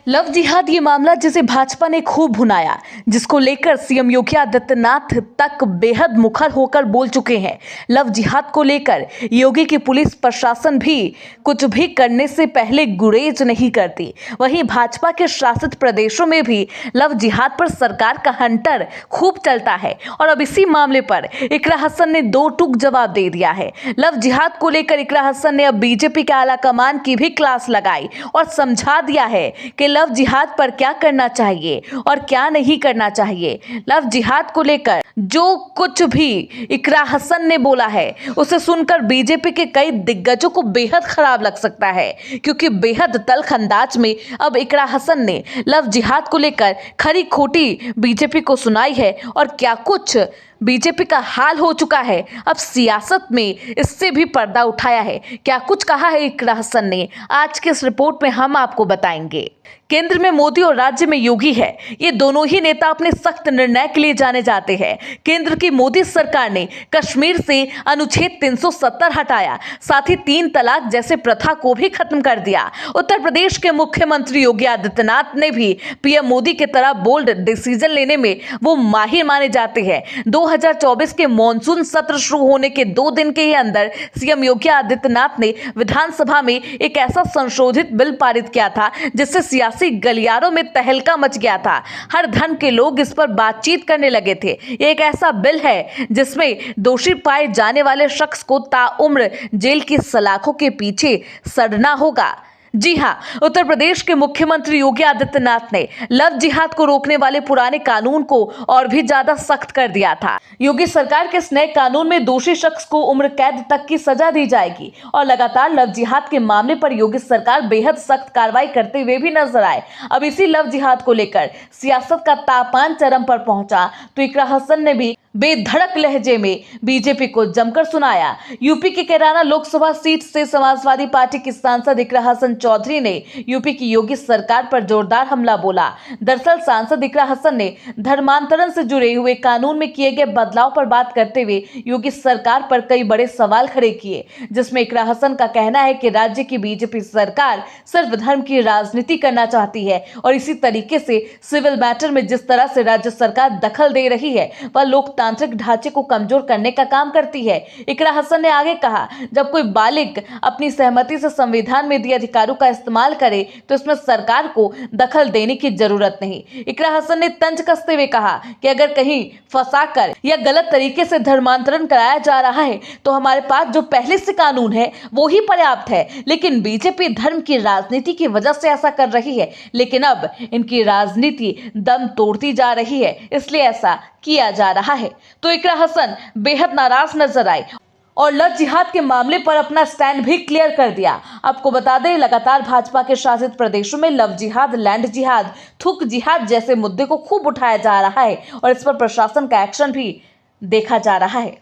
Love जिहाद ये मामला जिसे भाजपा ने खूब भुनाया, जिसको लेकर सीएम योगी आदित्यनाथ तक बेहद मुखर होकर बोल चुके हैं। लव जिहाद को लेकर योगी की पुलिस प्रशासन भी कुछ भी करने से पहले गुरेज नहीं करती। वहीं भाजपा के शासित प्रदेशों में भी लव जिहाद पर सरकार का हंटर खूब चलता है और अब इसी मामले पर इकरा हसन ने दो टूक जवाब दे दिया है। लव जिहाद को लेकर इकरा हसन ने अब बीजेपी के आला कमान की भी क्लास लगाई और समझा दिया है कि लव जिहाद पर क्या करना चाहिए और क्या नहीं करना चाहिए। लव जिहाद को लेकर जो कुछ भी इकरा हसन ने बोला है उसे सुनकर बीजेपी के कई दिग्गजों को बेहद खराब लग सकता है, क्योंकि बेहद तल्ख अंदाज में अब इकरा हसन ने लव जिहाद को लेकर खरी खोटी बीजेपी को सुनाई है और क्या कुछ बीजेपी का हाल हो चुका है। अब सियासत में इससे भी पर्दा उठाया है। क्या कुछ कहा है इकरा हसन ने, आज के इस रिपोर्ट में हम आपको बताएंगे। केंद्र में मोदी और राज्य में योगी है। ये दोनों ही नेता अपने सख्त निर्णय के लिए जाने जाते हैं। केंद्र की मोदी सरकार ने कश्मीर से अनुच्छेद 370 हटाया, साथ ही 3 तलाक जैसे प्रथा को भी खत्म कर दिया। उत्तर प्रदेश के मुख्यमंत्री योगी आदित्यनाथ ने भी पीएम मोदी की तरह बोल्ड डिसीजन लेने में वो माहिर माने जाते हैं। 2024 के मॉनसून सत्र शुरू होने के 2 दिन के ही अंदर सीएम योगी आदित्यनाथ ने विधानसभा में एक ऐसा संशोधित बिल पारित किया था जिससे सियासी गलियारों में तहलका मच गया था। हर धर्म के लोग इस पर बातचीत करने लगे थे। ये एक ऐसा बिल है जिसमें दोषी पाए जाने वाले शख्स को ताउम्र जेल की सलाखों के पीछे सड़ना होगा। जी हां, उत्तर प्रदेश के मुख्यमंत्री योगी आदित्यनाथ ने लव जिहाद को रोकने वाले पुराने कानून को और भी ज्यादा सख्त कर दिया था। योगी सरकार के इस नए कानून में दोषी शख्स को उम्र कैद तक की सजा दी जाएगी और लगातार लव जिहाद के मामले पर योगी सरकार बेहद सख्त कार्रवाई करते हुए भी नजर आए। अब इसी लव जिहाद को लेकर सियासत का तापमान चरम पर पहुंचा तो इकरा हसन ने भी बेधड़क लहजे में बीजेपी को जमकर सुनाया। यूपी के कैराना लोकसभा सीट से समाजवादी पार्टी की सांसद इकरा हसन चौधरी ने यूपी की योगी सरकार पर जोरदार हमला बोला। दरअसल सांसद इकरा हसन ने धर्मांतरण से जुड़े हुए कानून में किए गए बदलाव पर बात करते हुए योगी सरकार पर कई बड़े सवाल खड़े किए, जिसमें इकरा हसन का कहना है कि राज्य की बीजेपी सरकार सिर्फ धर्म की राजनीति करना चाहती है और इसी तरीके से सिविल मैटर में जिस तरह से राज्य सरकार दखल दे रही है वह लोकतांत्रिक ढांचे को कमजोर करने का काम करती है। इकरा हसन ने आगे कहा, जब कोई बालिग अपनी सहमति से संविधान में दिए अधिकारों का इस्तेमाल करे तो इसमें सरकार को दखल देने की जरूरत नहीं। इकरा हसन ने तंज कसते हुए कहा कि अगर कहीं फंसाकर या गलत तरीके से धर्मांतरण कराया जा रहा है तो हमारे पास जो पहले से कानून है वो ही पर्याप्त है, लेकिन बीजेपी धर्म की राजनीति की वजह से ऐसा कर रही है। लेकिन अब इनकी राजनीति दम तोड़ती जा रही है, इसलिए ऐसा किया जा रहा है। तो इकरा हसन बेहद नाराज नजर आए और लव जिहाद के मामले पर अपना स्टैंड भी क्लियर कर दिया। आपको बता दें, लगातार भाजपा के शासित प्रदेशों में लव जिहाद, लैंड जिहाद, थुक जिहाद जैसे मुद्दे को खूब उठाया जा रहा है और इस पर प्रशासन का एक्शन भी देखा जा रहा है।